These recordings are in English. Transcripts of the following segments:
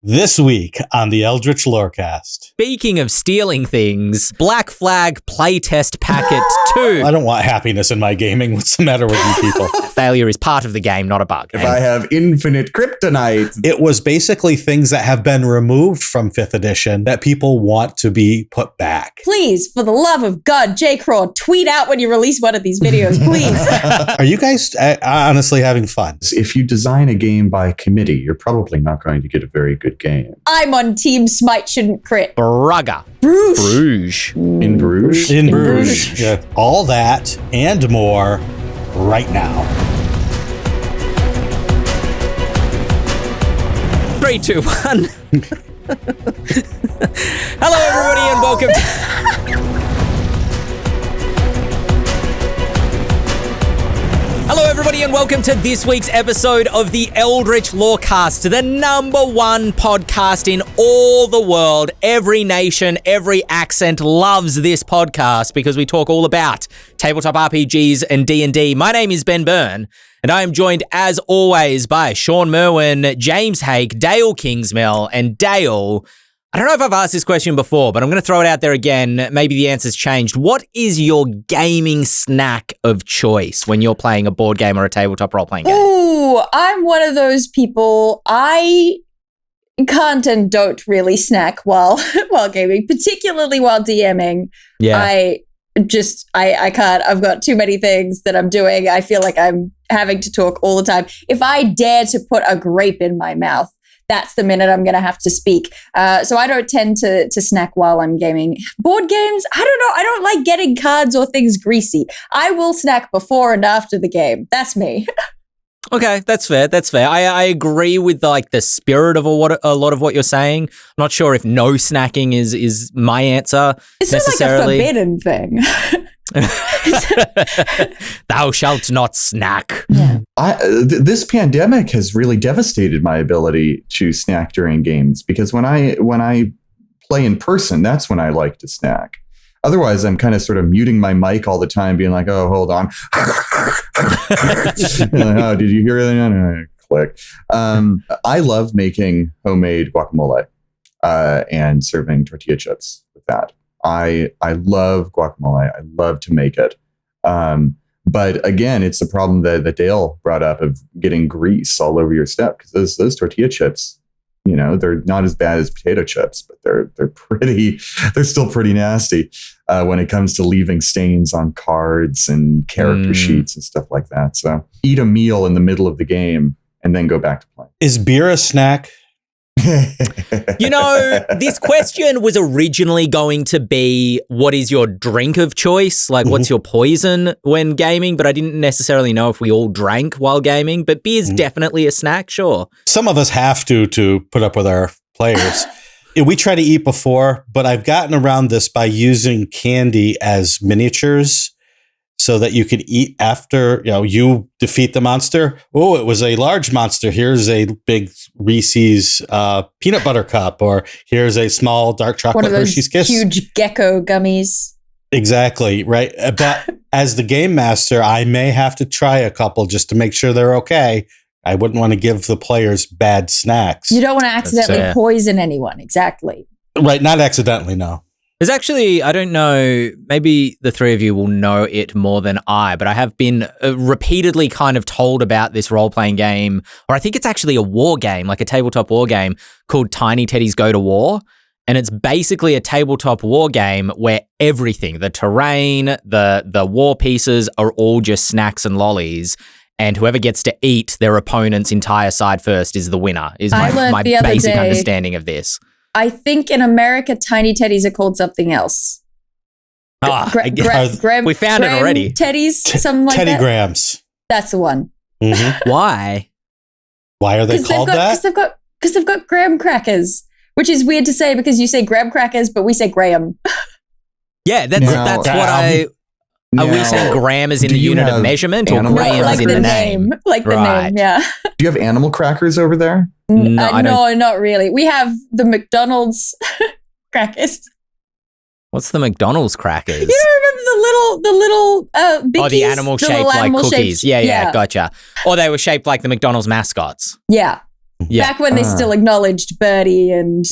This week on the Eldritch Lorecast. Speaking of stealing things, Black Flag playtest packet 2. I don't want happiness in my gaming. What's the matter with you people? Failure is part of the game, not a bug. If I have infinite kryptonite. It was basically things that have been removed from 5th edition that people want to be put back. Please, for the love of God, J. Craw, tweet out when you release one of these videos, please. Are you guys honestly having fun? If you design a game by committee, you're probably not going to get a very good game. I'm on Team Smite Shouldn't Crit. Brugger. Bruges. In Bruges? In Bruges. Yeah. All that and more right now. 3, 2, 1. Hello, everybody, and welcome to... Hello, everybody, and welcome to this week's episode of the Eldritch Lorecast, the #1 podcast in all the world. Every nation, every accent loves this podcast because we talk all about tabletop RPGs and D&D. My name is Ben Byrne, and I am joined, as always, by Shawn Merwin, James Hake, Dael Kingsmill, and Dael. I don't know if I've asked this question before, but I'm going to throw it out there again. Maybe the answer's changed. What is your gaming snack of choice when you're playing a board game or a tabletop role-playing game? Ooh, I'm one of those people. I can't and don't really snack while gaming, particularly while DMing. Yeah. I can't. I've got too many things that I'm doing. I feel like I'm having to talk all the time. If I dare to put a grape in my mouth, that's the minute I'm going to have to speak. So I don't tend to snack while I'm gaming. Board games, I don't know. I don't like getting cards or things greasy. I will snack before and after the game. That's me. Okay, that's fair. That's fair. I agree with the spirit of a lot of what you're saying. I'm not sure if no snacking is my answer it's necessarily. It's not like a forbidden thing. Thou shalt not snack. Yeah. This pandemic has really devastated my ability to snack during games because when I play in person, that's when I like to snack. Otherwise, I'm kind of sort of muting my mic all the time, being like, "Oh, hold on." Oh, did you hear that? Click. I love making homemade guacamole and serving tortilla chips with that. I love guacamole. I love to make it. But again, it's the problem that Dael brought up of getting grease all over your stuff because those tortilla chips, they're not as bad as potato chips, but they're still pretty nasty when it comes to leaving stains on cards and character sheets and stuff like that. So eat a meal in the middle of the game and then go back to playing. Is beer a snack? This question was originally going to be, what is your drink of choice? What's your poison when gaming? But I didn't necessarily know if we all drank while gaming, but beer's definitely a snack, sure. Some of us have to put up with our players. We try to eat before, but I've gotten around this by using candy as miniatures so that you could eat after, you defeat the monster. Oh, it was a large monster. Here's a big Reese's peanut butter cup, or here's a small dark chocolate Hershey's Kiss. Huge gecko gummies. Exactly, right. But as the game master, I may have to try a couple just to make sure they're okay. I wouldn't want to give the players bad snacks. You don't want to accidentally poison anyone. Exactly. Right, not accidentally, no. There's actually, I don't know, maybe the three of you will know it more than I, but I have been repeatedly kind of told about this role-playing game, or I think it's actually a war game, like a tabletop war game called Tiny Teddy's Go to War. And it's basically a tabletop war game where everything, the terrain, the war pieces are all just snacks and lollies. And whoever gets to eat their opponent's entire side first is the winner, is my basic understanding of this. I think in America, Tiny Teddies are called something else. We found it already. Teddies, something like Teddy that. Grahams. That's the one. Mm-hmm. Why? Why are they called that? Because they've got graham crackers, which is weird to say because you say graham crackers, but we say graham. Yeah, that's what I... Are we saying gram is in the unit of measurement or graham is in the name? Like the name, yeah. Do you have animal crackers over there? No, no, not really. We have the McDonald's crackers. What's the McDonald's crackers? You don't remember the little bickies? Oh, the animal shaped like cookies. Yeah, gotcha. Or they were shaped like the McDonald's mascots. Yeah. Yeah. Back when they still acknowledged Birdie and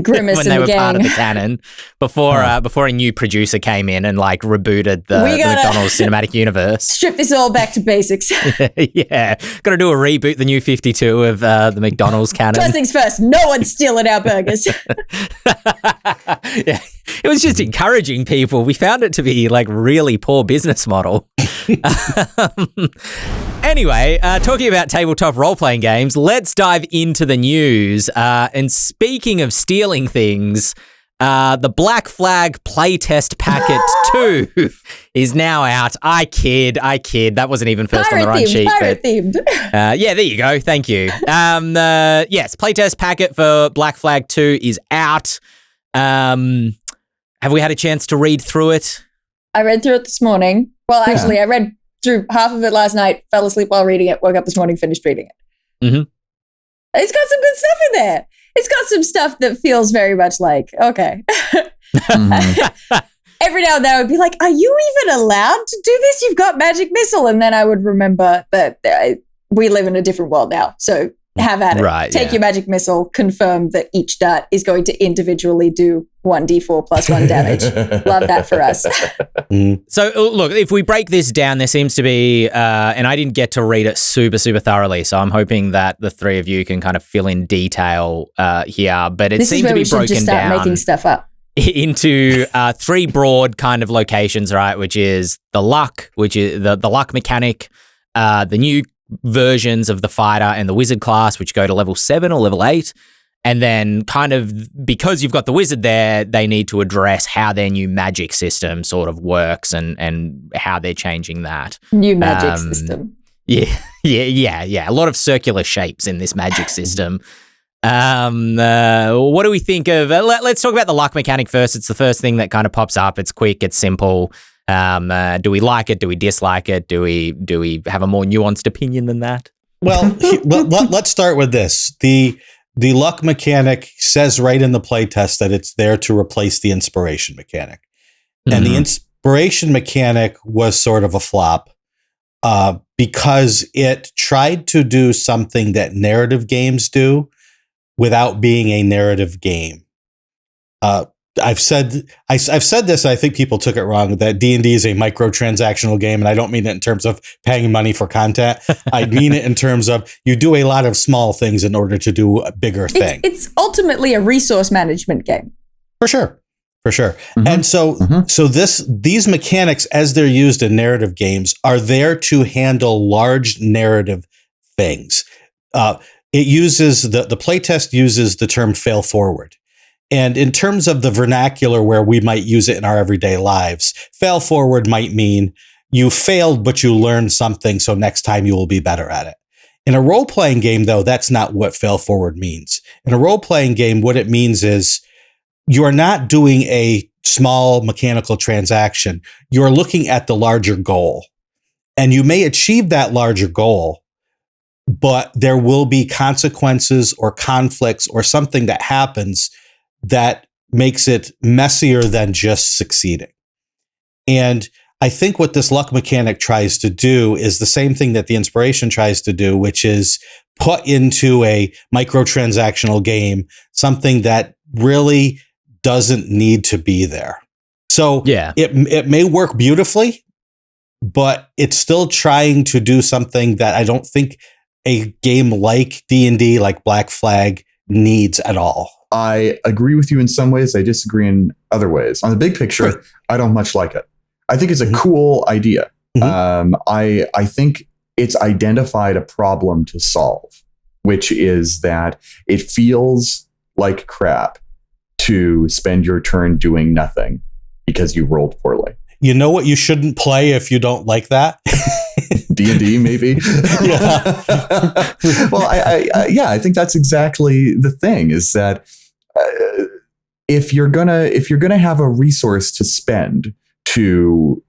Grimace when and they the wor gang. part of the canon before a new producer came in and like rebooted the McDonald's cinematic universe. Strip this all back to basics. Yeah, got to do a reboot, the new 52 of the McDonald's canon. First things first, no one's stealing our burgers. Yeah, it was just encouraging people. We found it to be like really poor business model. Anyway, talking about tabletop role-playing games, let's dive into the news. And speaking of stealing things, the Black Flag playtest packet 2 is now out. I kid. That wasn't even first on the run sheet. Pirate themed. Yeah, there you go. Thank you. Yes, playtest packet for Black Flag 2 is out. Have we had a chance to read through it? I read through it this morning. Well, actually, I read through half of it last night, fell asleep while reading it, woke up this morning, finished reading it. Mm-hmm. It's got some good stuff in there. It's got some stuff that feels very much like, okay. Every now and then I would be like, are you even allowed to do this? You've got magic missile. And then I would remember that we live in a different world now. So have at it. Right, Take your magic missile, confirm that each dart is going to individually do 1d4 plus 1 damage. Love that for us. So, look, if we break this down, there seems to be, and I didn't get to read it super thoroughly, so I'm hoping that the three of you can kind of fill in detail here, but it seems to be broken down. This is where we should just start making stuff up. Into 3 broad kind of locations, right, which is the luck, which is the luck mechanic, the new versions of the fighter and the wizard class, which go to level 7 or level 8. And then kind of because you've got the wizard there, they need to address how their new magic system sort of works and how they're changing that. New magic system. Yeah. A lot of circular shapes in this magic system. What do we think of? Let's talk about the luck mechanic first. It's the first thing that kind of pops up. It's quick. It's simple. Do we like it? Do we dislike it? Do we have a more nuanced opinion than that? Well, let's start with this. The luck mechanic says right in the playtest that it's there to replace the inspiration mechanic. Mm-hmm. And the inspiration mechanic was sort of a flop because it tried to do something that narrative games do without being a narrative game. I've said this, I think people took it wrong, that D&D is a microtransactional game, and I don't mean it in terms of paying money for content. I mean it in terms of you do a lot of small things in order to do a bigger thing. It's ultimately a resource management game. For sure. Mm-hmm. And so these mechanics, as they're used in narrative games, are there to handle large narrative things. It uses the playtest uses the term fail forward. And in terms of the vernacular where we might use it in our everyday lives, fail forward might mean you failed, but you learned something, so next time you will be better at it. In a role-playing game, though, that's not what fail forward means. In a role-playing game, what it means is you're not doing a small mechanical transaction. You're looking at the larger goal. And you may achieve that larger goal, but there will be consequences or conflicts or something that happens that makes it messier than just succeeding. And I think what this luck mechanic tries to do is the same thing that the inspiration tries to do, which is put into a microtransactional game something that really doesn't need to be there. So it may work beautifully, but it's still trying to do something that I don't think a game like D&D, like Black Flag, needs at all. I agree with you in some ways. I disagree in other ways. On the big picture, I don't much like it. I think it's a cool idea. Mm-hmm. I think it's identified a problem to solve, which is that it feels like crap to spend your turn doing nothing because you rolled poorly. You know what you shouldn't play if you don't like that? D&D, maybe. Yeah. Well, I think that's exactly the thing. Is that if you're gonna have a resource to spend to,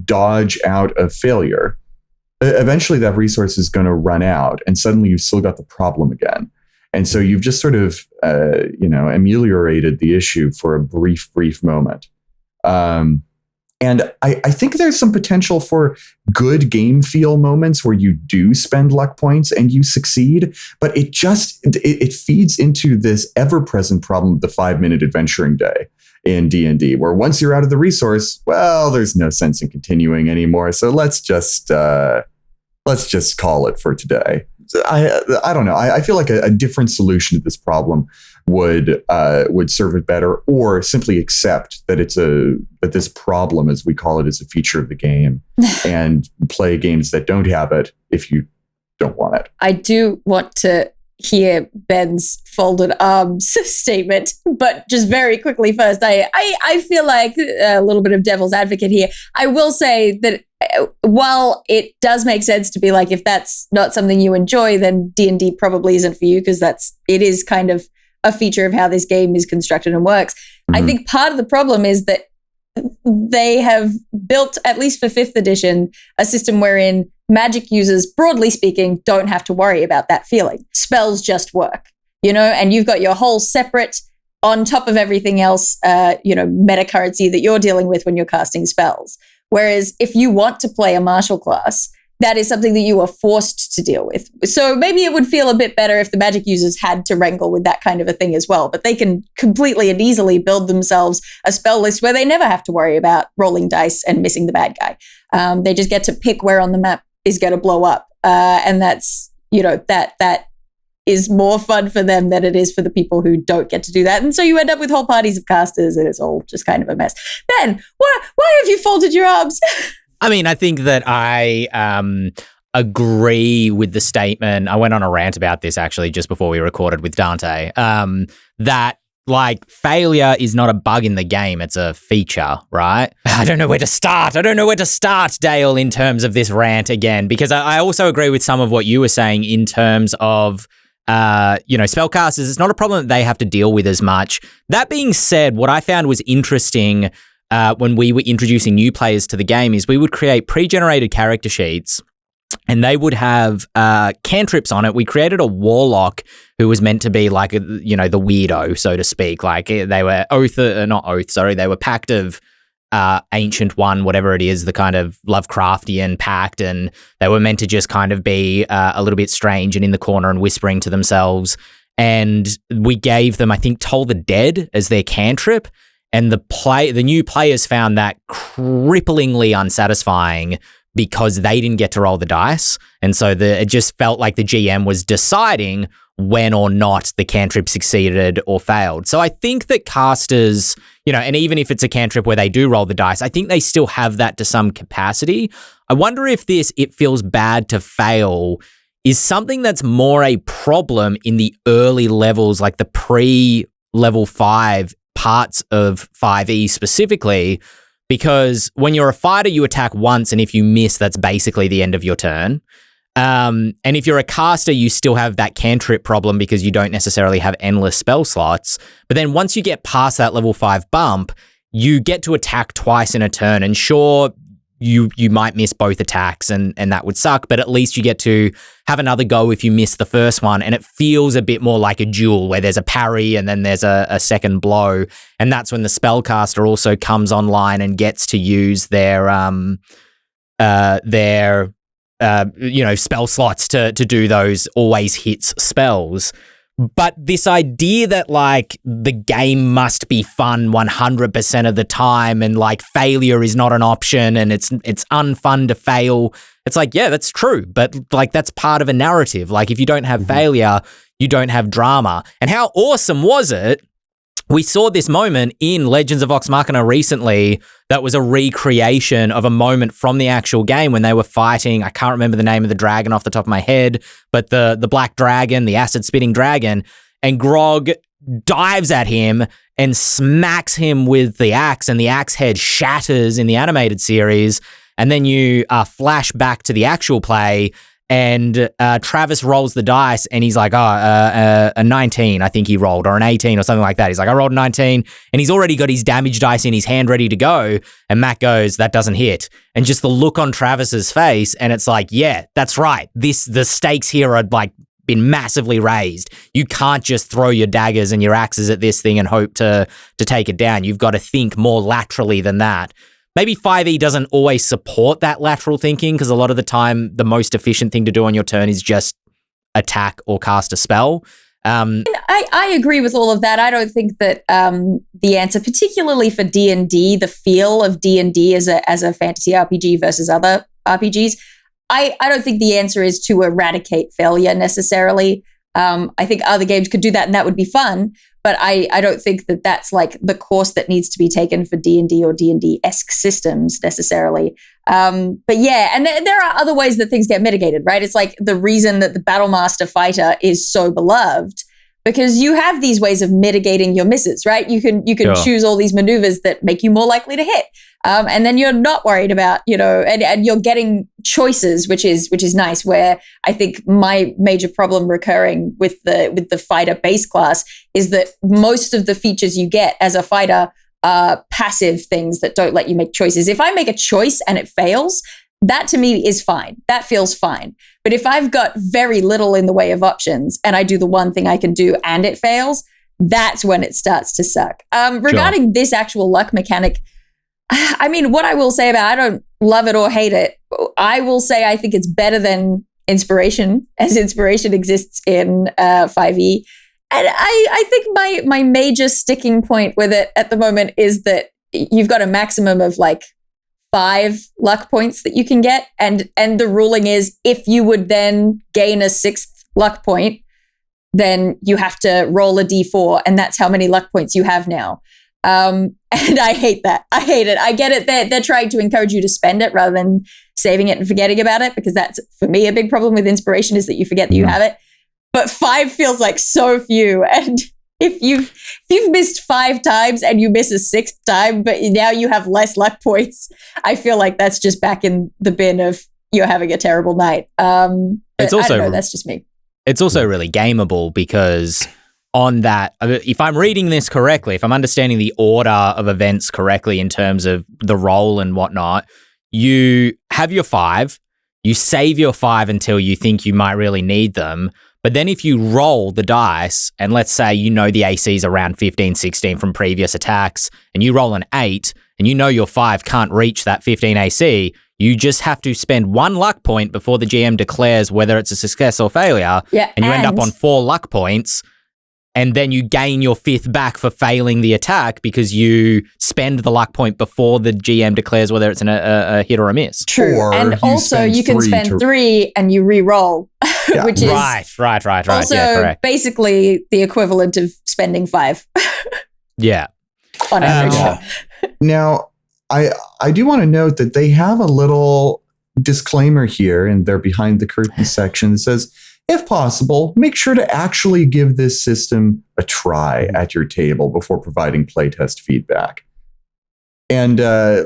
dodge out of failure, eventually that resource is going to run out, and suddenly you've still got the problem again. And so you've just sort of, ameliorated the issue for a brief moment. And I think there's some potential for good game feel moments where you do spend luck points and you succeed, but it feeds into this ever-present problem of the 5-minute adventuring day in D&D, where once you're out of the resource, well, there's no sense in continuing anymore. So let's just call it for today. I don't know. I feel like a different solution to this problem would serve it better, or simply accept that that this problem, as we call it, is a feature of the game, and play games that don't have it if you don't want it. I do want to hear Ben's folded arms statement, but just very quickly first, I feel like a little bit of devil's advocate here. I will say that while it does make sense to be like, if that's not something you enjoy, then D&D probably isn't for you, because it is kind of a feature of how this game is constructed and works. Mm-hmm. I think part of the problem is that they have built, at least for 5th edition, a system wherein magic users, broadly speaking, don't have to worry about that feeling. Spells just work, and you've got your whole separate, on top of everything else, meta currency that you're dealing with when you're casting spells. Whereas if you want to play a martial class, that is something that you are forced to deal with. So maybe it would feel a bit better if the magic users had to wrangle with that kind of a thing as well. But they can completely and easily build themselves a spell list where they never have to worry about rolling dice and missing the bad guy. They just get to pick where on the map is going to blow up. And that's, that is more fun for them than it is for the people who don't get to do that. And so you end up with whole parties of casters, and it's all just kind of a mess. Ben, why have you folded your arms? I mean, I think that I agree with the statement. I went on a rant about this actually just before we recorded with Dante, that like failure is not a bug in the game. It's a feature, right? I don't know where to start, Dael, in terms of this rant again, because I also agree with some of what you were saying in terms of spellcasters. It's not a problem that they have to deal with as much. That being said, what I found was interesting when we were introducing new players to the game is we would create pre-generated character sheets, and they would have cantrips on it. We created a warlock who was meant to be like, the weirdo, so to speak. Like they were they were Pact of Ancient One, whatever it is, the kind of Lovecraftian pact, and they were meant to just kind of be a little bit strange and in the corner and whispering to themselves. And we gave them, I think, Toll the Dead as their cantrip. And the new players found that cripplingly unsatisfying because they didn't get to roll the dice. And so it just felt like the GM was deciding when or not the cantrip succeeded or failed. So I think that casters, and even if it's a cantrip where they do roll the dice, I think they still have that to some capacity. I wonder if it feels bad to fail is something that's more a problem in the early levels, like the pre-level 5 parts of 5e specifically, because when you're a fighter, you attack once, and if you miss, that's basically the end of your turn. And if you're a caster, you still have that cantrip problem because you don't necessarily have endless spell slots. But then once you get past that level 5 bump, you get to attack twice in a turn, and sure, you might miss both attacks and that would suck, but at least you get to have another go if you miss the first one, and it feels a bit more like a duel where there's a parry and then there's a second blow, and that's when the spellcaster also comes online and gets to use their spell slots to do those always hits spells. But this idea that like the game must be fun 100% of the time and like failure is not an option and it's unfun to fail. It's like, yeah, that's true. But like that's part of a narrative. Like if you don't have failure, you don't have drama. And how awesome was it? We saw this moment in Legends of Vox Machina recently that was a recreation of a moment from the actual game when they were fighting. I can't remember the name of the dragon off the top of my head, but the black dragon, the acid-spitting dragon, and Grog dives at him and smacks him with the axe, and the axe head shatters in the animated series. And then you flash back to the actual play, and Travis rolls the dice and he's like, a 19, I think he rolled, or an 18 or something like that. He's like, I rolled a 19, and he's already got his damage dice in his hand ready to go. And Matt goes, that doesn't hit. And just the look on Travis's face, and it's like, yeah, that's right. The stakes here are like been massively raised. You can't just throw your daggers and your axes at this thing and hope to take it down. You've got to think more laterally than that. maybe 5e doesn't always support that lateral thinking, because a lot of the time the most efficient thing to do on your turn is just attack or cast a spell. I agree with all of that. I don't think that the answer, particularly for D&D, the feel of D&D as a fantasy RPG versus other RPGs, I don't think the answer is to eradicate failure necessarily. I think other games could do that and that would be fun, but I don't think that that's like the course that needs to be taken for D&D or D&D-esque systems necessarily. But yeah, and there are other ways that things get mitigated, right? It's like the reason that the Battlemaster fighter is so beloved, because you have these ways of mitigating your misses, right? You can choose all these maneuvers that make you more likely to hit. And then you're not worried about, and you're getting choices, which is nice, where I think my major problem recurring with the fighter base class is that most of the features you get as a fighter are passive things that don't let you make choices. If I make a choice and it fails, that to me is fine. That feels fine. But if I've got very little in the way of options and I do the one thing I can do and it fails, that's when it starts to suck. Regarding this actual luck mechanic, I mean, what I will say about I don't love it or hate it. I will say I think it's better than inspiration, as inspiration exists in 5e. And I think my major sticking point with it at the moment is that you've got a maximum of like 5 luck points that you can get. And the ruling is if you would then gain a 6th luck point, then you have to roll a d4. And that's how many luck points you have now. And I hate that. I hate it. I get it. They're trying to encourage you to spend it rather than saving it and forgetting about it, because that's, for me, a big problem with inspiration is that you forget that you have it. But 5 feels like so few. And if you've missed 5 times and you miss a 6th time, but now you have less luck points, I feel like that's just back in the bin of you're having a terrible night. It's also, I don't know, that's just me. It's also really gameable because on that, if I'm reading this correctly, if I'm understanding the order of events correctly in terms of the roll and whatnot, you have your 5, you save your 5 until you think you might really need them. But then if you roll the dice, and let's say the AC is around 15, 16 from previous attacks, and you roll an 8, and your 5 can't reach that 15 AC, you just have to spend 1 luck point before the GM declares whether it's a success or failure, and you end up on 4 luck points, and then you gain your 5th back for failing the attack because you spend the luck point before the GM declares whether it's a hit or a miss. True. Or and also you can spend 3 and you re-roll, which is right. Also, correct. Basically the equivalent of spending 5. Yeah. On average. Now, I do want to note that they have a little disclaimer here in their behind the curtain section that says, if possible, make sure to actually give this system a try at your table before providing playtest feedback. And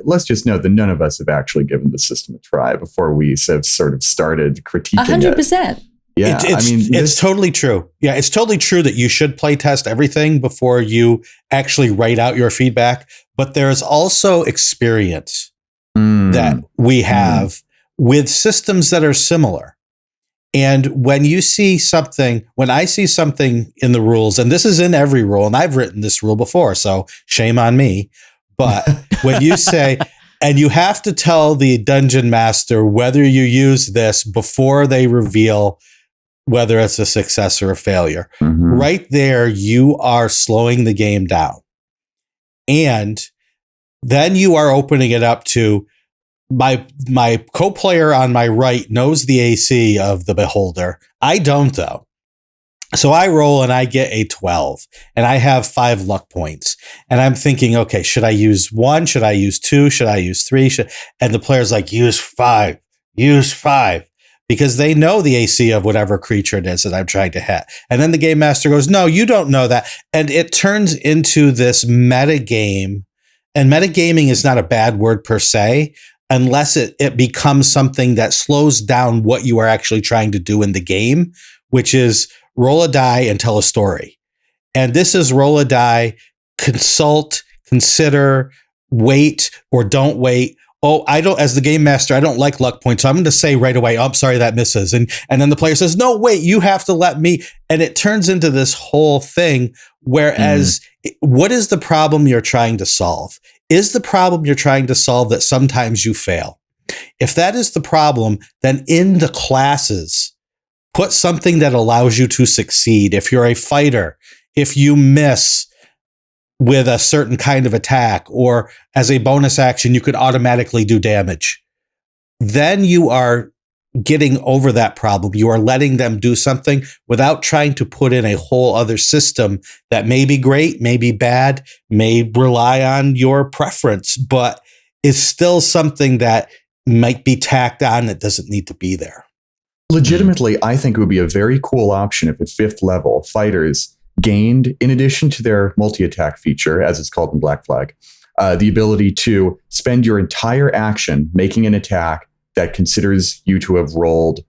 let's just note that none of us have actually given the system a try before we have sort of started critiquing 100%. it. Yeah, it's totally true. Yeah, it's totally true that you should playtest everything before you actually write out your feedback. But there's also experience that we have with systems that are similar. And when I see something in the rules, and this is in every rule, and I've written this rule before, so shame on me. But when you say, and you have to tell the dungeon master whether you use this before they reveal whether it's a success or a failure, right there, you are slowing the game down. And then you are opening it up to my co-player on my right knows the AC of the beholder. I don't, though. So I roll and I get a 12 and I have 5 luck points. And I'm thinking, okay, should I use 1? Should I use 2? Should I use 3? And the player's like, use 5, because they know the AC of whatever creature it is that I'm trying to hit. And then the game master goes, no, you don't know that. And it turns into this metagame. And metagaming is not a bad word per se, unless it becomes something that slows down what you are actually trying to do in the game, which is roll a die and tell a story. And this is roll a die, consult, consider, wait, or don't wait. Oh, as the game master, I don't like luck points. So I'm going to say right away, oh, I'm sorry, that misses. And then the player says, no, wait, you have to let me. And it turns into this whole thing. Whereas what is the problem you're trying to solve? is the problem you're trying to solve that sometimes you fail? If that is the problem, then in the classes, put something that allows you to succeed. If you're a fighter, if you miss with a certain kind of attack, or as a bonus action, you could automatically do damage, then you are getting over that problem. You are letting them do something without trying to put in a whole other system that may be great, may be bad, may rely on your preference, but is still something that might be tacked on that doesn't need to be there. Legitimately, I think it would be a very cool option if at 5th level, fighters gained, in addition to their multi-attack feature, as it's called in Black Flag, the ability to spend your entire action making an attack that considers you to have rolled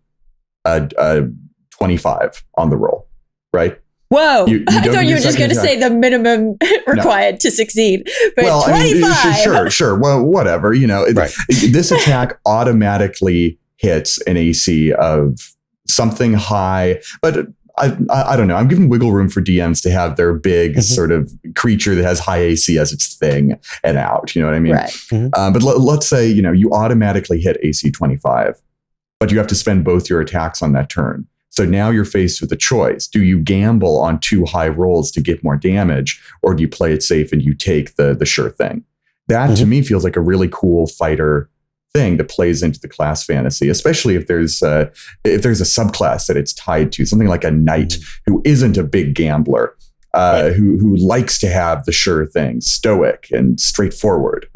a 25 on the roll, right? Whoa, I thought you were just going to say the minimum required to succeed. But well, 25. I mean, sure. Well, whatever. Right. This attack automatically hits an AC of something high, but I don't know. I'm giving wiggle room for DMs to have their big sort of creature that has high AC as its thing and out. You know what I mean? Right. But let's say, you automatically hit AC 25, but you have to spend both your attacks on that turn. So now you're faced with a choice. Do you gamble on 2 high rolls to get more damage, or do you play it safe and you take the sure thing? That to me feels like a really cool fighter thing that plays into the class fantasy, especially if there's a subclass that it's tied to, something like a knight who isn't a big gambler, who likes to have the sure thing, stoic and straightforward.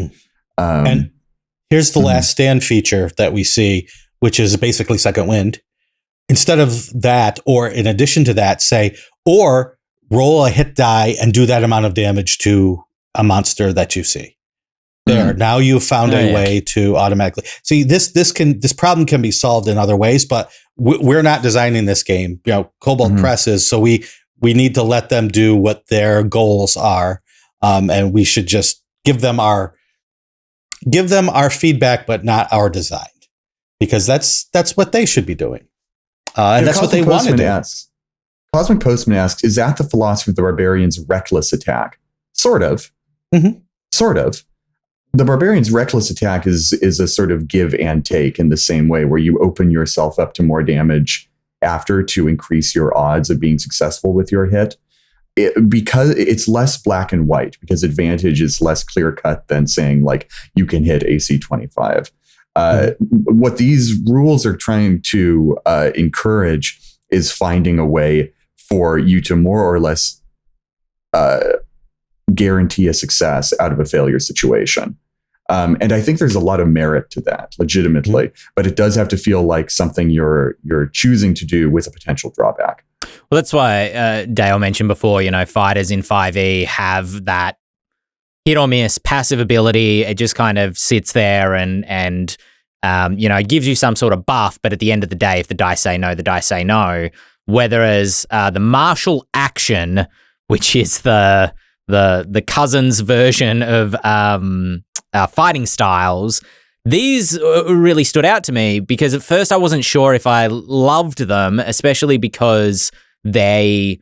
And here's the last stand feature that we see, which is basically second wind. Instead of that, or in addition to that, say, or roll a hit die and do that amount of damage to a monster that you see. There, now you've found a way to automatically see this problem can be solved in other ways, but we're not designing this game. Kobold Press is, so we need to let them do what their goals are, and we should just give them our feedback, but not our design, because that's what they should be doing, and that's what they want to do. Cosmic Postman asks, is that the philosophy of the Barbarian's reckless attack? Sort of. Sort of. The Barbarian's reckless attack is a sort of give and take in the same way, where you open yourself up to more damage after to increase your odds of being successful with your hit. Because it's less black and white, because advantage is less clear cut than saying like you can hit AC 25. What these rules are trying to encourage is finding a way for you to more or less guarantee a success out of a failure situation. And I think there's a lot of merit to that, legitimately, but it does have to feel like something you're choosing to do with a potential drawback. Well, that's why Dael mentioned before, fighters in 5e have that hit or miss passive ability. It just kind of sits there and it gives you some sort of buff, but at the end of the day, if the dice say no, the dice say no. Whereas the martial action, which is the cousin's version of fighting styles, these really stood out to me because at first I wasn't sure if I loved them, especially because they're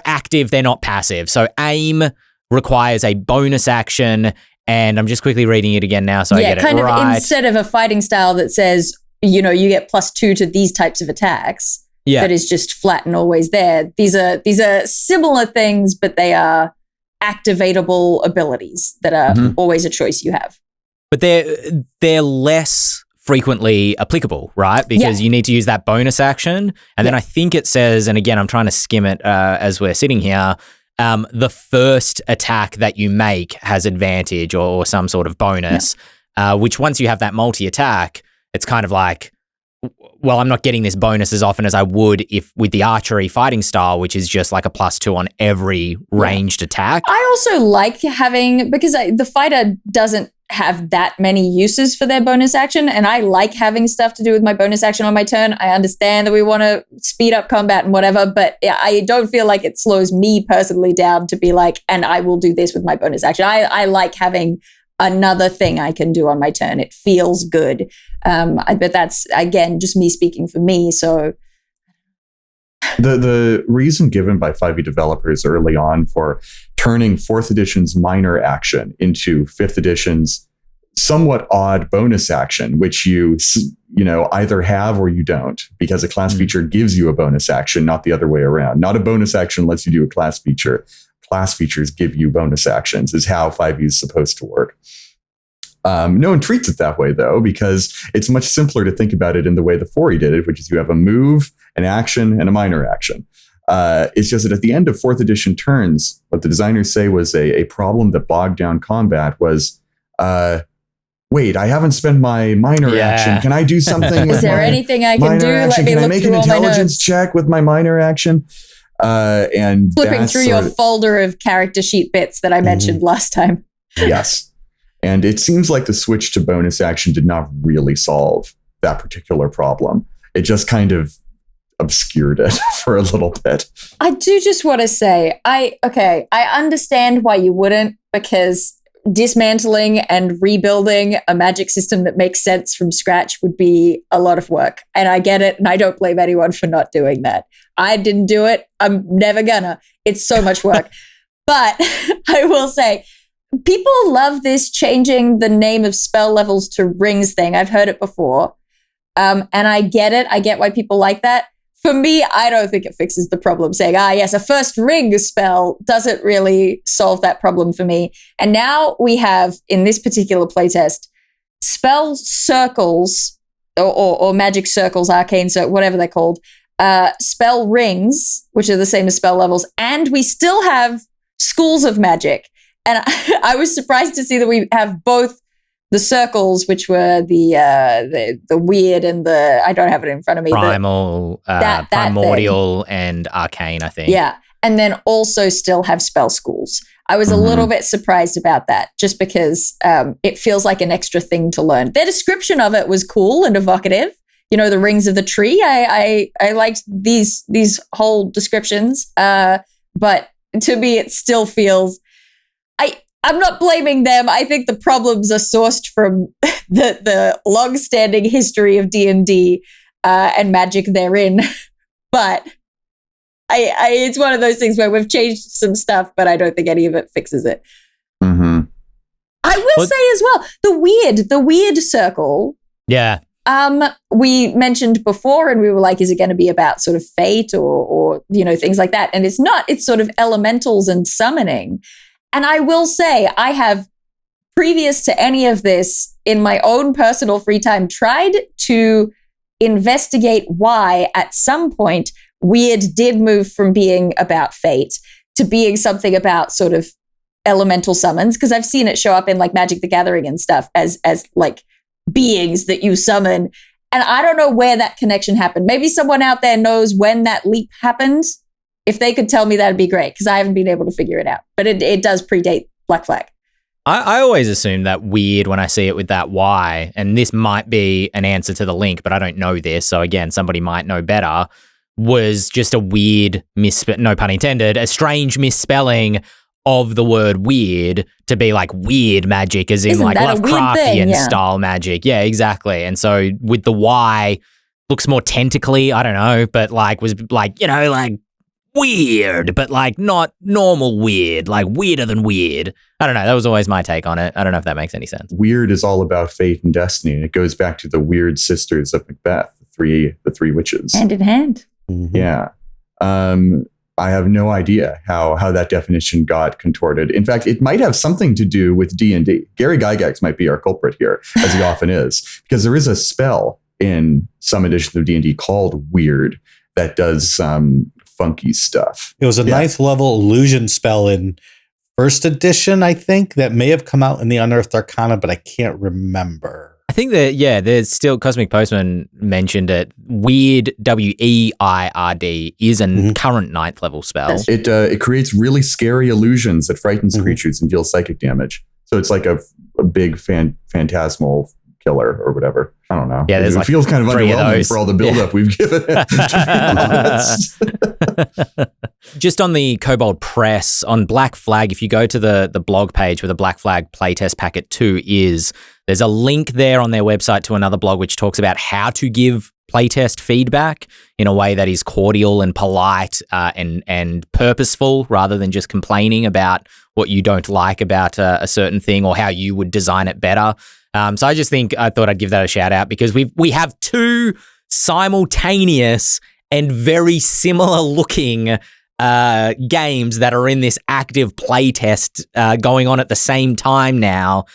active, they're not passive. So aim requires a bonus action, and I'm just quickly reading it again now so I get it right. Yeah, kind of instead of a fighting style that says, you get +2 to these types of attacks, that is just flat and always there. These are similar things, but they are activatable abilities that are always a choice you have. But they're less frequently applicable, right? Because you need to use that bonus action. And then I think it says, and again, I'm trying to skim it as we're sitting here, the first attack that you make has advantage or some sort of bonus, which once you have that multi-attack, it's kind of like, well, I'm not getting this bonus as often as I would if with the archery fighting style, which is just like a +2 on every ranged attack. I also like having, because the fighter doesn't have that many uses for their bonus action, and I like having stuff to do with my bonus action on my turn. I understand that we want to speed up combat and whatever, but I don't feel like it slows me personally down to be like, and I will do this with my bonus action. I like having another thing I can do on my turn. It feels good. But that's, again, just me speaking for me. So the reason given by 5e developers early on for turning 4th edition's minor action into 5th edition's somewhat odd bonus action, which you either have or you don't, because a class feature gives you a bonus action, not the other way around. Not a bonus action lets you do a class feature. Class features give you bonus actions, is how 5e is supposed to work. No one treats it that way, though, because it's much simpler to think about it in the way the 4e did it, which is you have a move, an action, and a minor action. It's just that at the end of 4th edition turns, what the designers say was a problem that bogged down combat was, wait, I haven't spent my minor action. Can I do something with Is there anything I can do? Action? Can I make an intelligence check with my minor action? And flipping through your folder of character sheet bits that I mentioned last time. Yes. And it seems like the switch to bonus action did not really solve that particular problem. It just kind of obscured it for a little bit. I do just want to say, I understand why you wouldn't, because dismantling and rebuilding a magic system that makes sense from scratch would be a lot of work. And I get it, and I don't blame anyone for not doing that. I didn't do it. I'm never gonna. It's so much work. But I will say, people love this changing the name of spell levels to rings thing. I've heard it before. And I get it. I get why people like that. For me, I don't think it fixes the problem. Saying, yes, a first ring spell doesn't really solve that problem for me. And now we have, in this particular playtest, spell circles or magic circles, arcane circles, whatever they're called, spell rings, which are the same as spell levels, and we still have schools of magic. And I was surprised to see that we have both the circles, which were the weird and the, I don't have it in front of me. Primal, primordial, and arcane, I think. Yeah. And then also still have spell schools. I was a little bit surprised about that, just because it feels like an extra thing to learn. Their description of it was cool and evocative. You know, the rings of the tree. I liked these whole descriptions. But to me, it still feels, I'm not blaming them. I think the problems are sourced from the long-standing history of D&D and magic therein. But it's one of those things where we've changed some stuff, but I don't think any of it fixes it. Mm-hmm. I will say as well, the weird circle. Yeah. We mentioned before, and we were like, is it going to be about sort of fate or things like that? And it's not. It's sort of elementals and summoning. And I will say, I have, previous to any of this, in my own personal free time, tried to investigate why at some point weird did move from being about fate to being something about sort of elemental summons, because I've seen it show up in like Magic the Gathering and stuff as like beings that you summon. And I don't know where that connection happened. Maybe someone out there knows when that leap happened. If they could tell me, that'd be great, because I haven't been able to figure it out. But it does predate Black Flag. I always assume that weird when I see it with that Y, and this might be an answer to the link, but I don't know this. So again, somebody might know better, was just a weird no pun intended, a strange misspelling of the word weird to be like weird magic, as in Isn't like Lovecraftian style magic. Yeah, exactly. And so with the Y, looks more tentacly, I don't know, but like was like, like weird, but like not normal weird, like weirder than weird. I don't know. That was always my take on it. I don't know if that makes any sense. Weird is all about fate and destiny. And it goes back to the weird sisters of Macbeth, the three witches. Hand in hand. Mm-hmm. Yeah. I have no idea how that definition got contorted. In fact, it might have something to do with D&D. Gary Gygax might be our culprit here, as he often is, because there is a spell in some editions of D&D called Weird that does some funky stuff. It was a 9th level illusion spell in 1st edition, I think, that may have come out in the Unearthed Arcana, but I can't remember. I think that, there's still, Cosmic Postman mentioned it. Weird, W-E-I-R-D, is a current 9th level spell. It creates really scary illusions that frightens creatures and deals psychic damage. So it's like a big phantasmal killer or whatever. I don't know. Yeah, it feels kind of underwhelming for all the buildup we've given it, to be honest. Just on the Kobold Press, on Black Flag, if you go to the blog page where the Black Flag playtest packet 2 is, there's a link there on their website to another blog which talks about how to give playtest feedback in a way that is cordial and polite and purposeful, rather than just complaining about what you don't like about a certain thing or how you would design it better. So I thought I'd give that a shout out, because we have two simultaneous and very similar looking games that are in this active playtest going on at the same time now.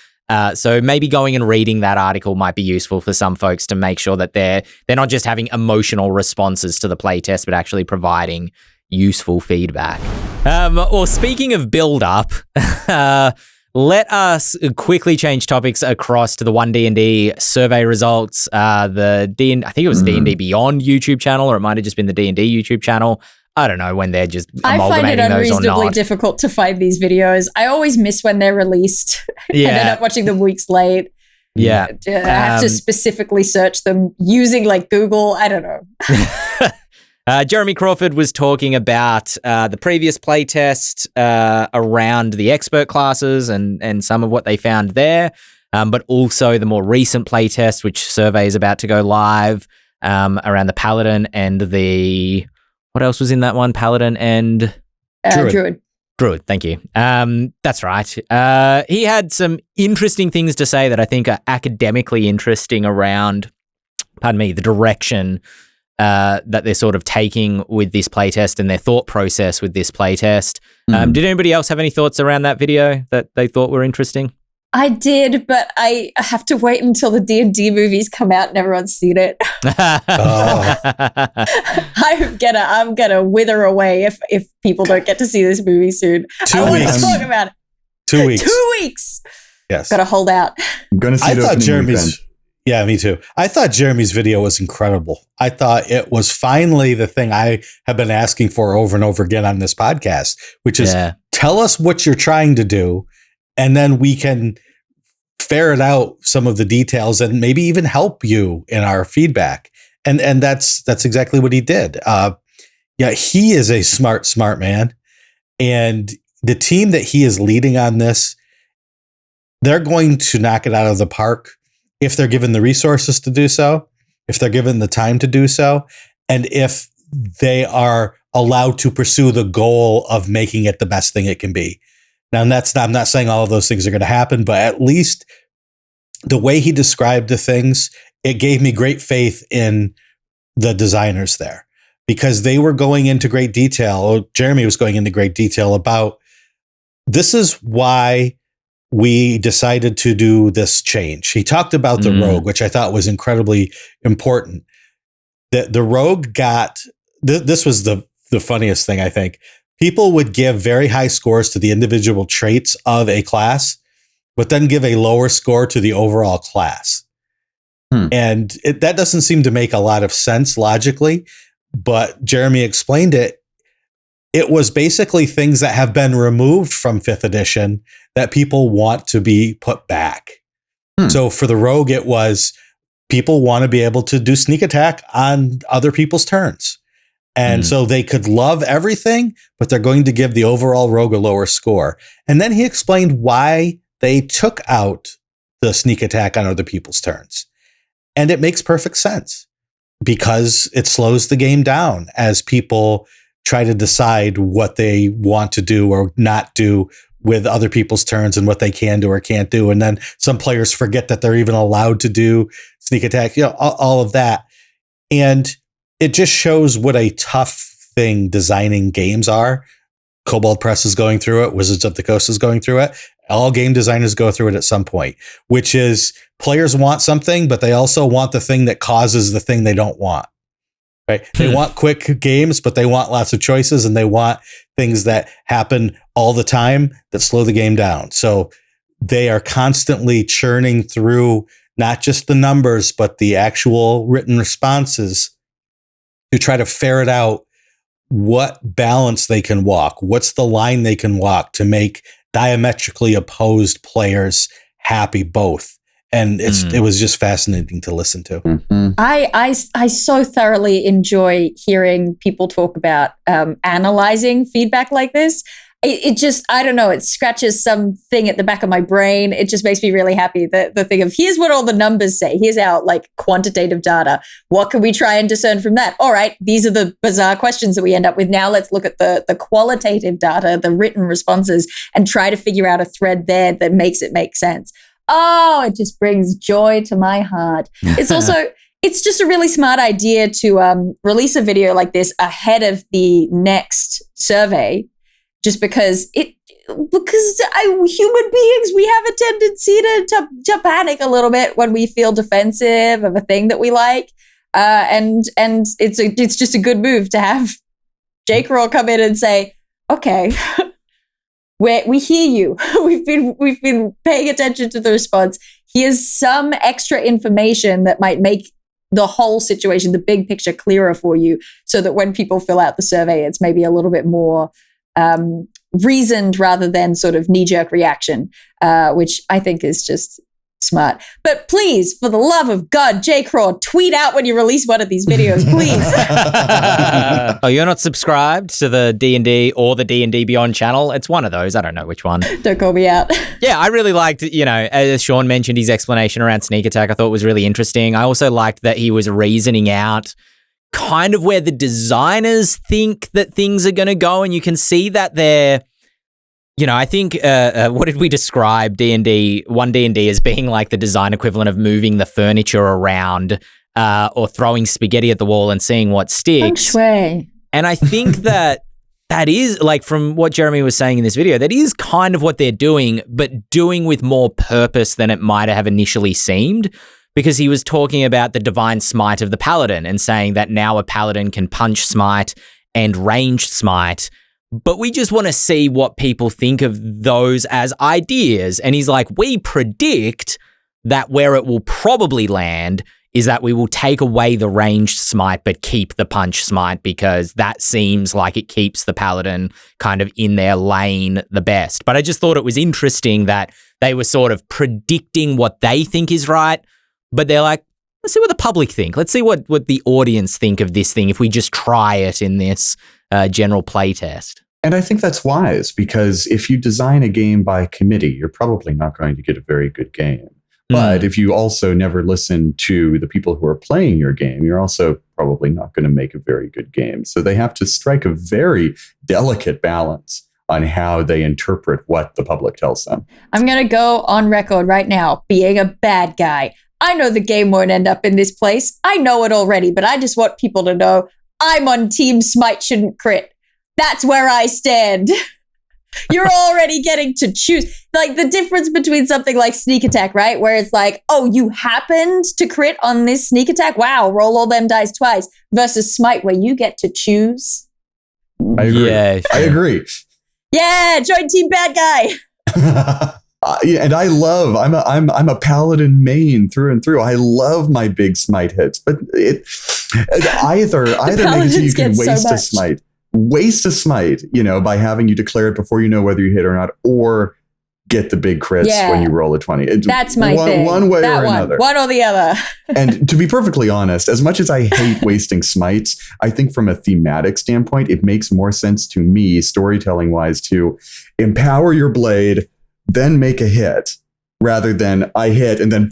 So maybe going and reading that article might be useful for some folks to make sure that they're not just having emotional responses to the playtest, but actually providing useful feedback. Well, speaking of build up, let us quickly change topics across to the One D&D survey results. I think it was D&D Beyond YouTube channel, or it might have just been the D&D YouTube channel. I don't know when they're just amalgamating those or not. I find it unreasonably difficult to find these videos. I always miss when they're released. Yeah. And end up watching them weeks late. Yeah. I have to specifically search them using like Google. I don't know. Jeremy Crawford was talking about the previous playtest around the expert classes and some of what they found there, but also the more recent playtest, which survey is about to go live, around the Paladin and the... What else was in that one? Paladin and... Druid, thank you. That's right. He had some interesting things to say that I think are academically interesting around, the direction that they're sort of taking with this playtest and their thought process with this playtest. Did anybody else have any thoughts around that video that they thought were interesting? I did, but I have to wait until the D&D movies come out and everyone's seen it. I'm gonna wither away if people don't get to see this movie soon. 2 weeks. I want to talk about it. 2 weeks. 2 weeks. Yes. Gotta hold out. I'm gonna see I thought Jeremy's. weekend. Yeah, me too. I thought Jeremy's video was incredible. I thought it was finally the thing I have been asking for over and over again on this podcast, which is tell us what you're trying to do, and then we can ferret out some of the details and maybe even help you in our feedback. And that's exactly what he did. He is a smart man. And the team that he is leading on this, they're going to knock it out of the park if they're given the resources to do so, if they're given the time to do so, and if they are allowed to pursue the goal of making it the best thing it can be. Now, I'm not saying all of those things are going to happen, but at least the way he described the things, it gave me great faith in the designers there, because they were going into great detail, or Jeremy was going into great detail about, this is why we decided to do this change. He talked about the rogue, which I thought was incredibly important. The rogue got, this was the funniest thing, I think. People would give very high scores to the individual traits of a class, but then give a lower score to the overall class. And that doesn't seem to make a lot of sense logically, but Jeremy explained it. It was basically things that have been removed from 5th edition that people want to be put back. So for the rogue, it was people want to be able to do sneak attack on other people's turns. And so they could love everything, but they're going to give the overall rogue a lower score. And then he explained why they took out the sneak attack on other people's turns. And it makes perfect sense, because it slows the game down as people try to decide what they want to do or not do with other people's turns and what they can do or can't do. And then some players forget that they're even allowed to do sneak attack, all of that. And it just shows what a tough thing designing games are. Kobold Press is going through it. Wizards of the Coast is going through it. All game designers go through it at some point, which is players want something, but they also want the thing that causes the thing they don't want. Right? They want quick games, but they want lots of choices, and they want things that happen all the time that slow the game down. So they are constantly churning through not just the numbers, but the actual written responses to try to ferret out what balance they can walk, what's the line they can walk to make diametrically opposed players happy both. And it was just fascinating to listen to. I so thoroughly enjoy hearing people talk about analyzing feedback like this. it just, I don't know, it scratches something at the back of my brain. It just makes me really happy. The thing of, here's what all the numbers say. Here's our like quantitative data. What can we try and discern from that? All right, these are the bizarre questions that we end up with. Now let's look at the qualitative data, the written responses, and try to figure out a thread there that makes it make sense. Oh, it just brings joy to my heart. It's also, it's just a really smart idea to release a video like this ahead of the next survey, just because human beings, we have a tendency to panic a little bit when we feel defensive of a thing that we like, and it's just a good move to have Jake Roll come in and say, okay. We hear you. We've been paying attention to the response. Here's some extra information that might make the whole situation, the big picture, clearer for you, so that when people fill out the survey, it's maybe a little bit more reasoned rather than sort of knee-jerk reaction, which I think is just smart. But please, for the love of God, J. Craw, tweet out when you release one of these videos, please. Oh, you're not subscribed to the D&D or the D&D Beyond channel? It's one of those. I don't know which one. Don't call me out. Yeah, I really liked, as Shawn mentioned, his explanation around sneak attack. I thought was really interesting. I also liked that he was reasoning out kind of where the designers think that things are going to go, and you can see that they're, I think, what did we describe D&D, One D&D as being like the design equivalent of moving the furniture around or throwing spaghetti at the wall and seeing what sticks. Feng shui. And I think that is, like, from what Jeremy was saying in this video, that is kind of what they're doing, but doing with more purpose than it might have initially seemed, because he was talking about the divine smite of the paladin and saying that now a paladin can punch smite and ranged smite, but we just want to see what people think of those as ideas. And he's like, we predict that where it will probably land is that we will take away the ranged smite but keep the punch smite, because that seems like it keeps the paladin kind of in their lane the best. But I just thought it was interesting that they were sort of predicting what they think is right, but they're like, let's see what the public think. Let's see what the audience think of this thing if we just try it in this general playtest. And I think that's wise, because if you design a game by committee, you're probably not going to get a very good game. But if you also never listen to the people who are playing your game, you're also probably not going to make a very good game. So they have to strike a very delicate balance on how they interpret what the public tells them. I'm going to go on record right now being a bad guy. I know the game won't end up in this place. I know it already, but I just want people to know I'm on Team Smite Shouldn't Crit. That's where I stand. You're already getting to choose. Like the difference between something like sneak attack, right? Where it's like, oh, you happened to crit on this sneak attack. Wow, roll all them dice twice. Versus smite, where you get to choose. I agree. Yeah, sure. I agree. Yeah, join Team Bad Guy. And I love, I'm a paladin main through and through. I love my big smite hits, but either make it so you can waste a smite, by having you declare it before you know whether you hit or not, or get the big crits when you roll a 20. That's my thing. One way or another. One or the other. And to be perfectly honest, as much as I hate wasting smites, I think from a thematic standpoint, it makes more sense to me, storytelling wise, to empower your blade, then make a hit, rather than I hit and then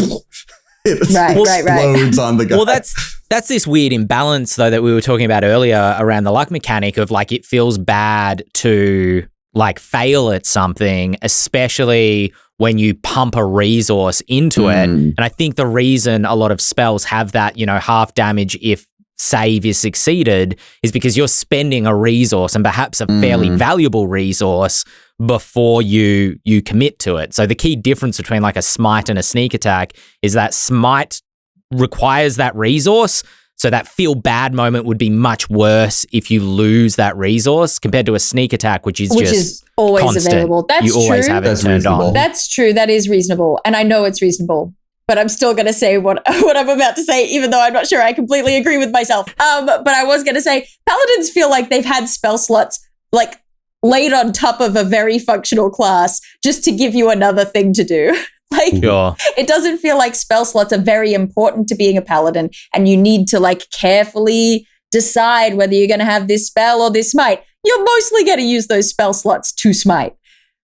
it explodes on the guy. Well, that's this weird imbalance, though, that we were talking about earlier around the luck mechanic of, like, it feels bad to, like, fail at something, especially when you pump a resource into it. And I think the reason a lot of spells have that, half damage if save is succeeded is because you're spending a resource, and perhaps a fairly valuable resource, before you commit to it. So the key difference between like a smite and a sneak attack is that smite requires that resource. So that feel bad moment would be much worse if you lose that resource compared to a sneak attack, which is always constant. Available. That's you always true. have it turned on. That's true. That is reasonable. And I know it's reasonable. But I'm still going to say what I'm about to say, even though I'm not sure I completely agree with myself. But I was going to say, paladins feel like they've had spell slots like laid on top of a very functional class just to give you another thing to do. It doesn't feel like spell slots are very important to being a paladin, and you need to like carefully decide whether you're going to have this spell or this smite. you're mostly going to use those spell slots to smite.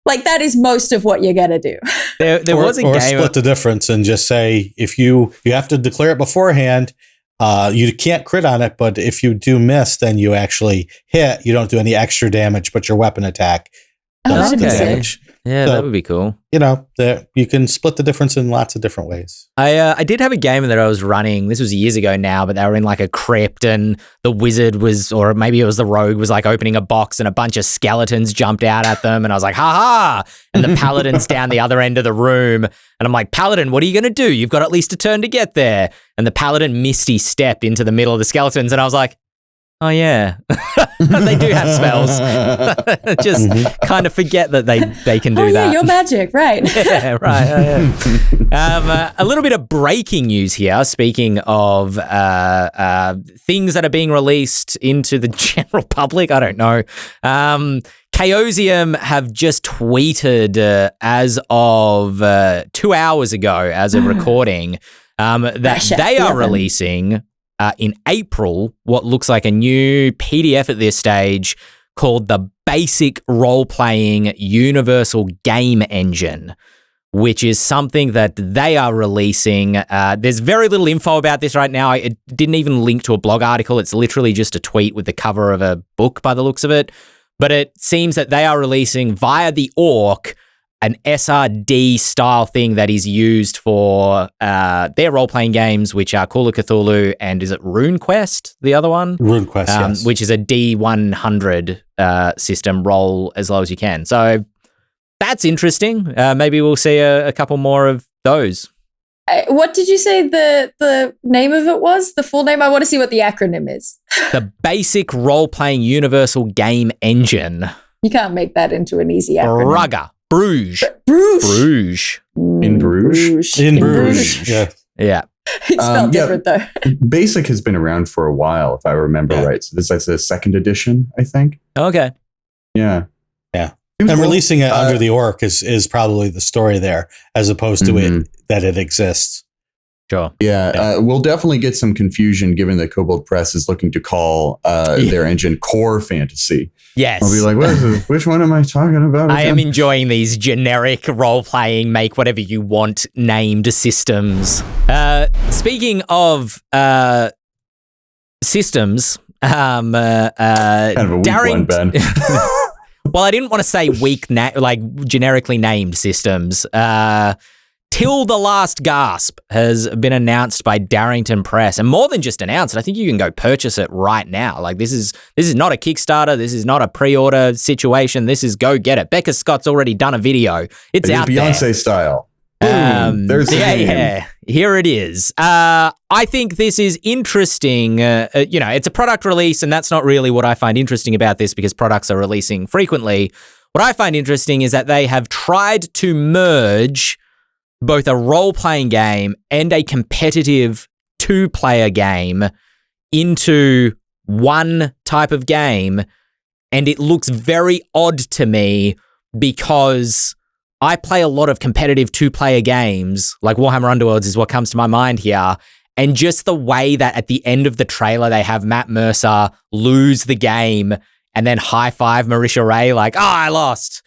Like, that is most of what you're going to do. There was a game. Or split the difference and just say, if you have to declare it beforehand, you can't crit on it, but if you do miss, then you actually hit. You don't do any extra damage, but your weapon attack does the damage. Yeah, that would be cool. You know, you can split the difference in lots of different ways. I did have a game that I was running. This was years ago now, but they were in like a crypt, and the wizard was, or maybe it was the rogue, was like opening a box, and a bunch of skeletons jumped out at them, and I was like, ha ha! And the paladin's down the other end of the room, and I'm like, Paladin, what are you going to do? You've got at least a turn to get there. And the paladin misty stepped into the middle of the skeletons, and I was like, oh yeah, they do have spells. Just kind of forget that they can do that. Oh yeah, your magic, right? Yeah, right. Oh, yeah. A little bit of breaking news here. Speaking of things that are being released into the general public, I don't know. Chaosium have just tweeted as of 2 hours ago, as of recording, that they are releasing in April what looks like a new PDF at this stage called the Basic Role-Playing Universal Game Engine, which is something that they are releasing. There's very little info about this right now. It didn't even link to a blog article. It's literally just a tweet with the cover of a book by the looks of it. But it seems that they are releasing via the Orc an SRD style thing that is used for their role-playing games, which are Call of Cthulhu and is it RuneQuest, the other one? RuneQuest, yes. Which is a D100 system, roll as low as you can. So that's interesting. Maybe we'll see a couple more of those. What did you say the name of it was? The full name? I want to see what the acronym is. The Basic Role-Playing Universal Game Engine. You can't make that into an easy acronym. Brugger. Bruges. In Bruges. In Bruges. Yeah. It's spelled different though. Basic has been around for a while, if I remember right. So this is the second edition, I think. Okay. Yeah. And releasing it under the Orc is probably the story there, as opposed to it that it exists. Sure. Yeah. We'll definitely get some confusion given that Kobold Press is looking to call their engine Core Fantasy. Yes. I'll be like, what is this? Which one am I talking about? I am enjoying these generic role-playing, make whatever you want named systems. Speaking of systems, kind of a weak one, Ben. Well, I didn't want to say weak, generically named systems. Till the Last Gasp has been announced by Darrington Press, and more than just announced, I think you can go purchase it right now. Like this is not a Kickstarter, this is not a pre-order situation. This is go get it. Becca Scott's already done a video. It's out Beyonce there. Style. There's the game. Yeah. Here it is. I think this is interesting. It's a product release, and that's not really what I find interesting about this because products are releasing frequently. What I find interesting is that they have tried to merge both a role-playing game and a competitive two-player game into one type of game, and it looks very odd to me because I play a lot of competitive two-player games, like Warhammer Underworlds is what comes to my mind here, and just the way that at the end of the trailer they have Matt Mercer lose the game and then high-five Marisha Ray like, I lost.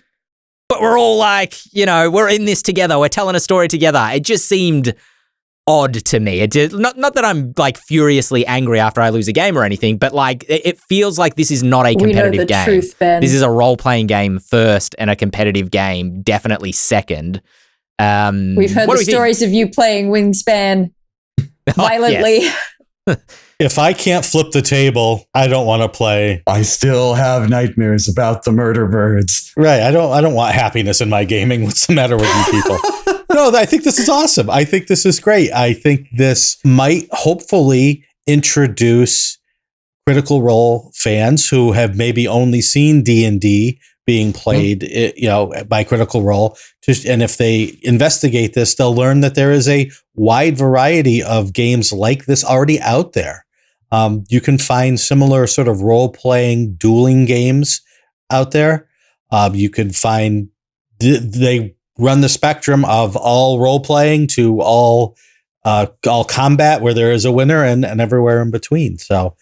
But we're all like, we're in this together. We're telling a story together. It just seemed odd to me. It did, not that I'm like furiously angry after I lose a game or anything, but like it feels like this is not a competitive game. Truth, Ben. This is a role-playing game first and a competitive game definitely second. We've heard the stories of you playing Wingspan violently. If I can't flip the table, I don't want to play. I still have nightmares about the murder birds. Right. I don't want happiness in my gaming. What's the matter with you people? No, I think this is awesome. I think this is great. I think this might hopefully introduce Critical Role fans who have maybe only seen D&D being played, by Critical Role. And if they investigate this, they'll learn that there is a wide variety of games like this already out there. You can find similar sort of role-playing dueling games out there. You could find they run the spectrum of all role-playing to all combat, where there is a winner, and everywhere in between. So,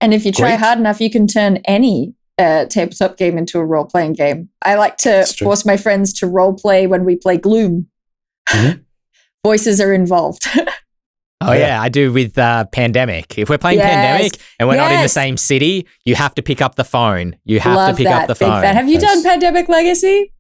and if you try hard enough, you can turn any a tabletop game into a role-playing game. I like to force my friends to role-play when we play Gloom. Mm-hmm. Voices are involved. Oh, yeah, I do with Pandemic. If we're playing Pandemic and we're not in the same city, you have to pick up the phone. You have to pick up the phone. Have you done Pandemic Legacy?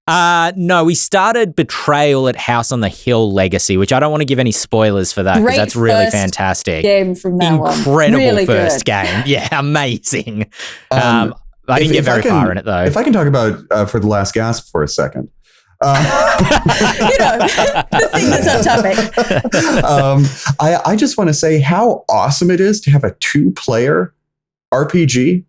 No, we started Betrayal at House on the Hill Legacy, which I don't want to give any spoilers for that because that's really fantastic. Game from that Incredible really first game. Yeah, amazing. I didn't get very far in it, though. If I can talk about For the Last Gasp for a second. The thing that's on topic. I just want to say how awesome it is to have a 2-player RPG.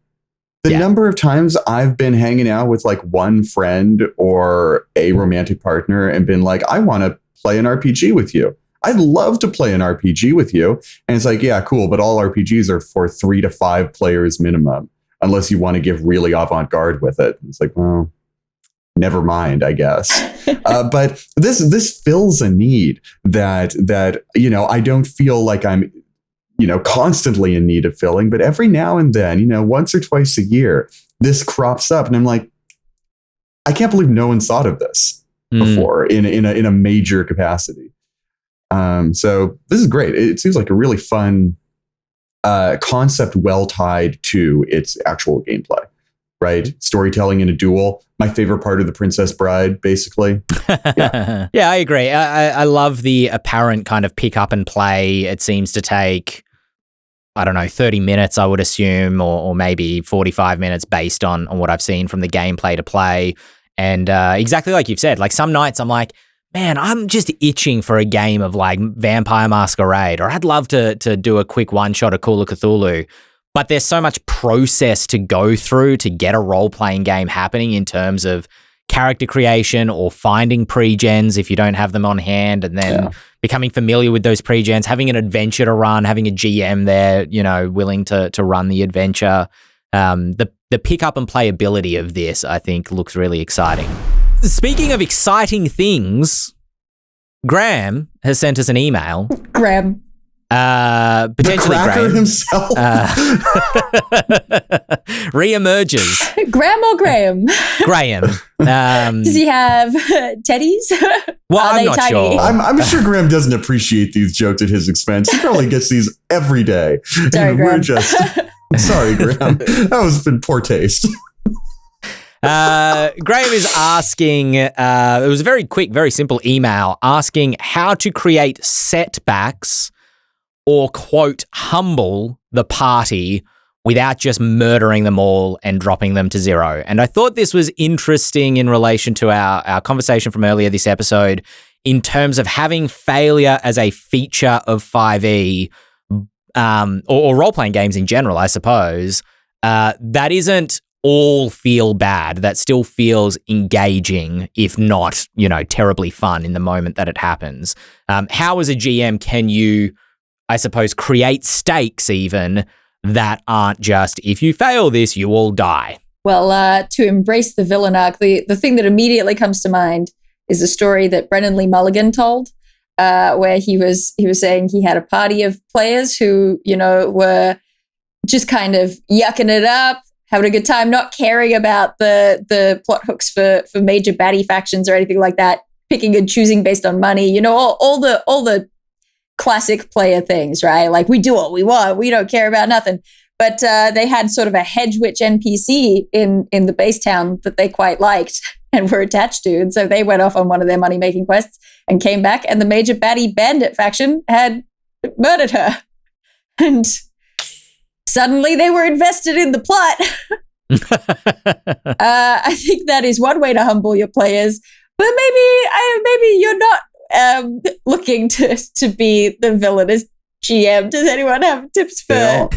The number of times I've been hanging out with like one friend or a romantic partner and been like, I want to play an RPG with you. I'd love to play an RPG with you. And it's like, yeah, cool. But all RPGs are for 3 to 5 players minimum, unless you want to give really avant-garde with it. It's like, well, never mind, I guess. But this fills a need that I don't feel like I'm constantly in need of filling, but every now and then, once or twice a year, this crops up, and I'm like, I can't believe no one thought of this before in a major capacity. So this is great. It seems like a really fun concept, well tied to its actual gameplay. Right? Storytelling in a duel. My favorite part of The Princess Bride, basically. Yeah, I agree. I love the apparent kind of pick up and play. It seems to take, 30 minutes, I would assume, or maybe 45 minutes based on what I've seen from the gameplay to play. And exactly like you've said, like some nights I'm like, man, I'm just itching for a game of like Vampire Masquerade, or I'd love to do a quick one-shot of Call of Cthulhu. But there's so much process to go through to get a role-playing game happening in terms of character creation or finding pre-gens if you don't have them on hand, and then becoming familiar with those pre-gens, having an adventure to run, having a GM there, willing to run the adventure. The pick-up and playability of this, I think, looks really exciting. Speaking of exciting things, Graham has sent us an email. Graham. Potentially the Graham himself reemerges. Graham or Graham? Graham. Does he have teddies? Well, I'm not sure. I'm sure Graham doesn't appreciate these jokes at his expense. He probably gets these every day. Sorry, Graham. Sorry, Graham. That was in poor taste. Graham is asking, it was a very quick, very simple email asking how to create setbacks or, quote, humble the party without just murdering them all and dropping them to 0. And I thought this was interesting in relation to our conversation from earlier this episode in terms of having failure as a feature of 5e or role-playing games in general, I suppose. That isn't all feel bad. That still feels engaging, if not, terribly fun in the moment that it happens. How, as a GM, can you, I suppose, create stakes even that aren't just, if you fail this, you all die? Well, to embrace the villain arc, the thing that immediately comes to mind is a story that Brennan Lee Mulligan told, where he was saying he had a party of players who, were just kind of yucking it up, having a good time, not caring about the plot hooks for major baddie factions or anything like that, picking and choosing based on money, all the classic player things, right? Like, we do what we want. We don't care about nothing. But they had sort of a hedge witch NPC in the base town that they quite liked and were attached to. And so they went off on one of their money-making quests and came back, and the major baddie bandit faction had murdered her. And suddenly they were invested in the plot. I think that is one way to humble your players. But maybe you're not looking to be the villainous GM. Does anyone have tips for?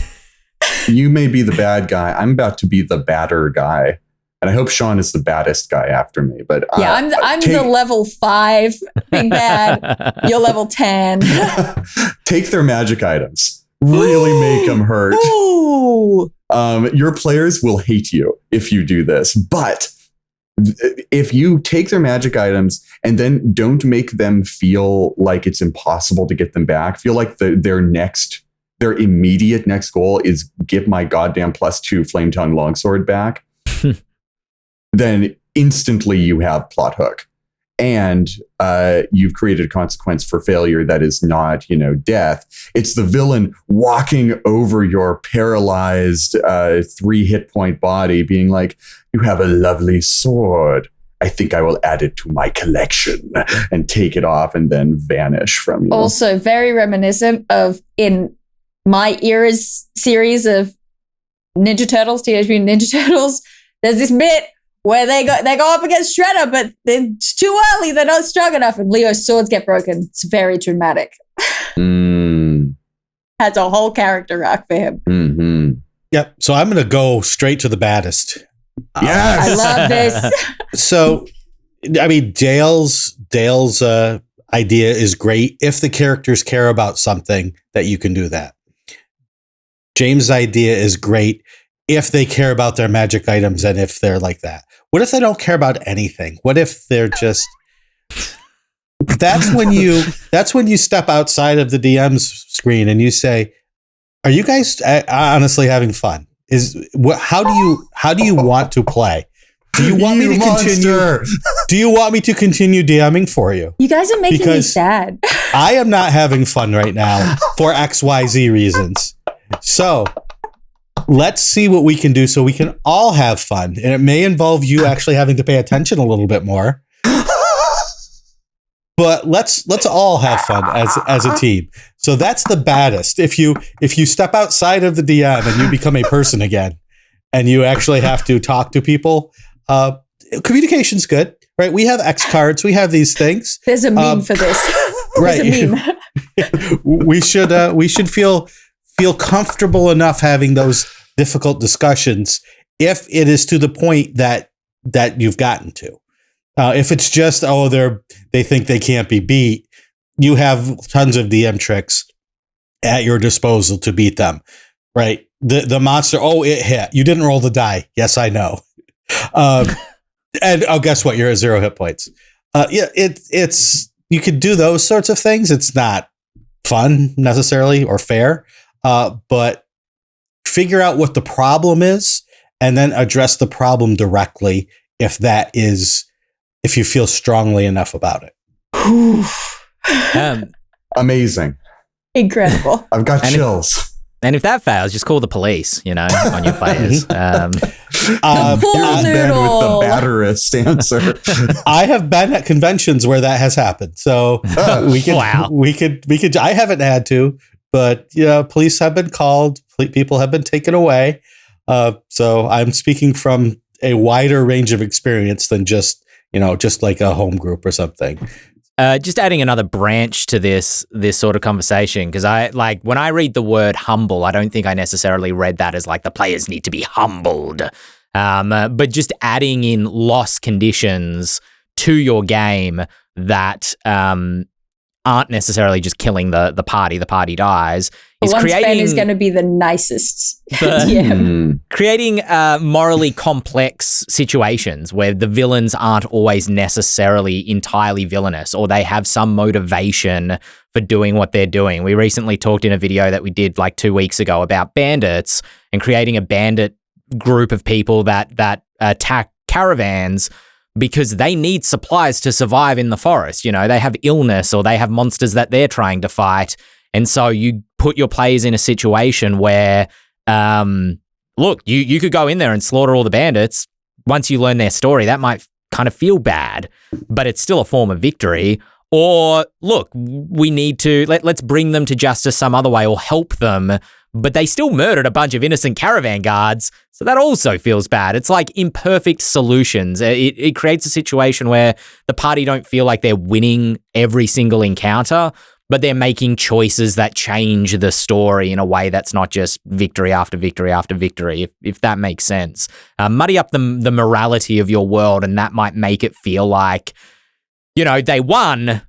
You may be the bad guy. I'm about to be the badder guy, and I hope Shawn is the baddest guy after me. But yeah, I'm the level 5 big bad. You're level 10. Take their magic items. Really make them hurt. Ooh. Your players will hate you if you do this, but if you take their magic items and then don't make them feel like it's impossible to get them back, feel like their next their immediate next goal is get my goddamn +2 flame tongue longsword back, then instantly you have plot hook. And you've created a consequence for failure that is not, death. It's the villain walking over your paralyzed 3 hit point body being like, you have a lovely sword. I think I will add it to my collection, and take it off and then vanish from you. Also very reminiscent of in my era's series of Ninja Turtles, Teenage Mutant Ninja Turtles. There's this bit where they go up against Shredder, but it's too early. They're not strong enough, and Leo's swords get broken. It's very dramatic. Has a whole character arc for him. Mm-hmm. Yep. So I'm going to go straight to the baddest. Yes, I love this. So, I mean, Dael's idea is great if the characters care about something that you can do that. James' idea is great if they care about their magic items and if they're like that. What if they don't care about anything? What if they're just... That's when you step outside of the DM's screen and you say, are you guys honestly having fun? How do you want to play? Do you want me to continue? Do you want me to continue DMing for you? You guys are making me sad. I am not having fun right now for XYZ reasons. So let's see what we can do so we can all have fun. And it may involve you actually having to pay attention a little bit more. But let's all have fun as a team. So that's the baddest. If you step outside of the DM and you become a person again, and you actually have to talk to people, communication's good, right? We have X cards, we have these things. There's a meme for this. Right. There's a meme. we should feel comfortable enough having those difficult discussions if it is to the point that you've gotten to. If it's just, they think they can't be beat, you have tons of DM tricks at your disposal to beat them, right? The monster, it hit. You didn't roll the die. Yes, I know. And guess what? You're at 0 hit points. It's you could do those sorts of things. It's not fun necessarily or fair, but figure out what the problem is and then address the problem directly if you feel strongly enough about it. Amazing. Incredible. I've got chills. And if that fails, just call the police, on your players. The Here's Ben with the noodle. batterist answer. I have been at conventions where that has happened. So we could, I haven't had to, but police have been called, people have been taken away. So I'm speaking from a wider range of experience than just like a home group or something. Just adding another branch to this sort of conversation, because when I read the word humble, I don't think I necessarily read that as like the players need to be humbled. But just adding in loss conditions to your game that aren't necessarily just killing the party dies. Is Ben is going to be the nicest. Creating morally complex situations where the villains aren't always necessarily entirely villainous, or they have some motivation for doing what they're doing. We recently talked in a video that we did like 2 weeks ago about bandits and creating a bandit group of people that attack caravans because they need supplies to survive in the forest. They have illness or they have monsters that they're trying to fight. And so you put your players in a situation where, look, you could go in there and slaughter all the bandits. Once you learn their story, that might kind of feel bad, but it's still a form of victory. Or, look, we need to, let's bring them to justice some other way or help them, but they still murdered a bunch of innocent caravan guards, so that also feels bad. It's like imperfect solutions. It creates a situation where the party don't feel like they're winning every single encounter, but they're making choices that change the story in a way that's not just victory after victory after victory, if that makes sense. Muddy up the morality of your world, and that might make it feel like, they won,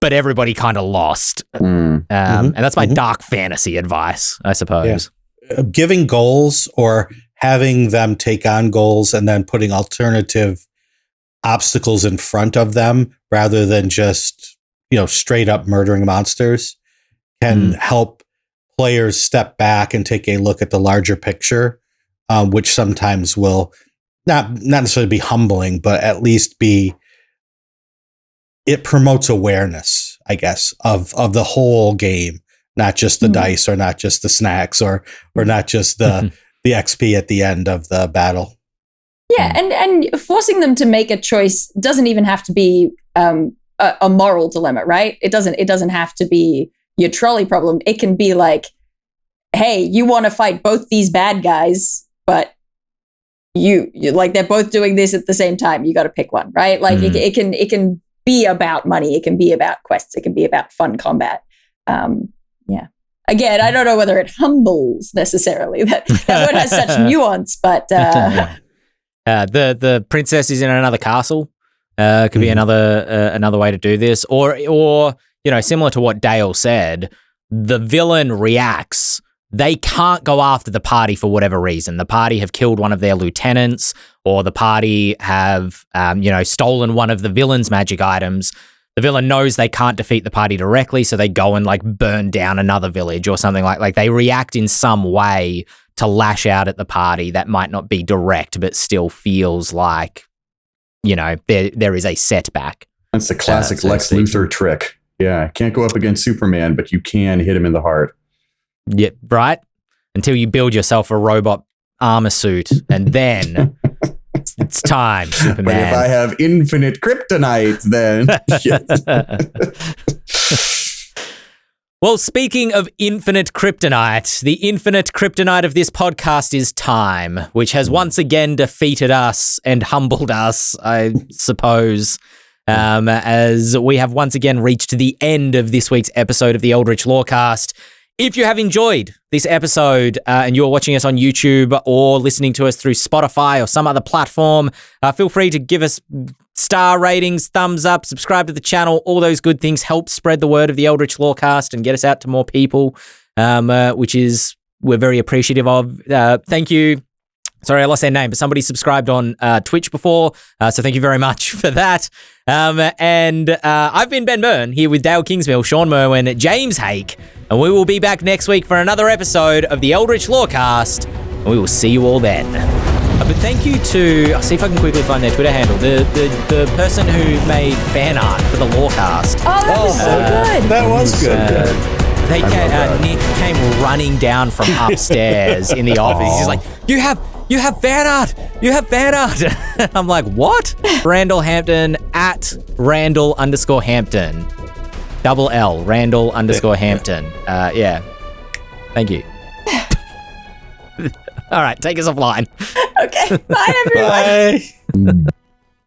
but everybody kind of lost. And that's my dark fantasy advice, I suppose. Yeah. Giving goals or having them take on goals and then putting alternative obstacles in front of them rather than just straight up murdering monsters can help players step back and take a look at the larger picture, which sometimes will not necessarily be humbling, but at least it promotes awareness, I guess, of the whole game, not just the dice or not just the snacks or not just the XP at the end of the battle. Yeah, and forcing them to make a choice doesn't even have to be a moral dilemma, right? It doesn't have to be your trolley problem. It can be like, hey, you want to fight both these bad guys, but you like they're both doing this at the same time. You got to pick one, right? Like it can be about money. It can be about quests. It can be about fun combat. Yeah. Again, I don't know whether it humbles necessarily. That word has such nuance, but the princess is in another castle. Could be another way to do this, or similar to what Dael said, the villain reacts. They can't go after the party for whatever reason. The party have killed one of their lieutenants, or the party have stolen one of the villain's magic items. The villain knows they can't defeat the party directly, so they go and like burn down another village or something like they react in some way to lash out at the party that might not be direct, but still feels like, there is a setback. That's the classic Lex Luthor trick. Yeah, can't go up against Superman, but you can hit him in the heart. Yeah, right? Until you build yourself a robot armor suit, and then it's time, Superman. But if I have infinite kryptonite, then... Well, speaking of infinite kryptonite, the infinite kryptonite of this podcast is time, which has once again defeated us and humbled us, I suppose, as we have once again reached the end of this week's episode of the Eldritch Lorecast. If you have enjoyed this episode and you're watching us on YouTube or listening to us through Spotify or some other platform, feel free to give us star ratings, thumbs up, subscribe to the channel. All those good things help spread the word of the Eldritch Lorecast and get us out to more people, which is we're very appreciative of. Thank you. Sorry, I lost their name, but somebody subscribed on Twitch before, so thank you very much for that. And I've been Ben Byrne, here with Dael Kingsmill, Shawn Merwin, James Hake, and we will be back next week for another episode of the Eldritch Lorecast, and we will see you all then. But thank you to, I'll see if I can quickly find their Twitter handle, the person who made fan art for the Lorecast. Oh, that was so good. That was good. Nick came running down from upstairs in the office. He's like, you have fan art. You have fan art. I'm like, what? Randall Hampton at Randall_Hampton. Double L, Randall_Hampton. Yeah. Thank you. All right, take us offline. Okay. Bye, everyone. Bye.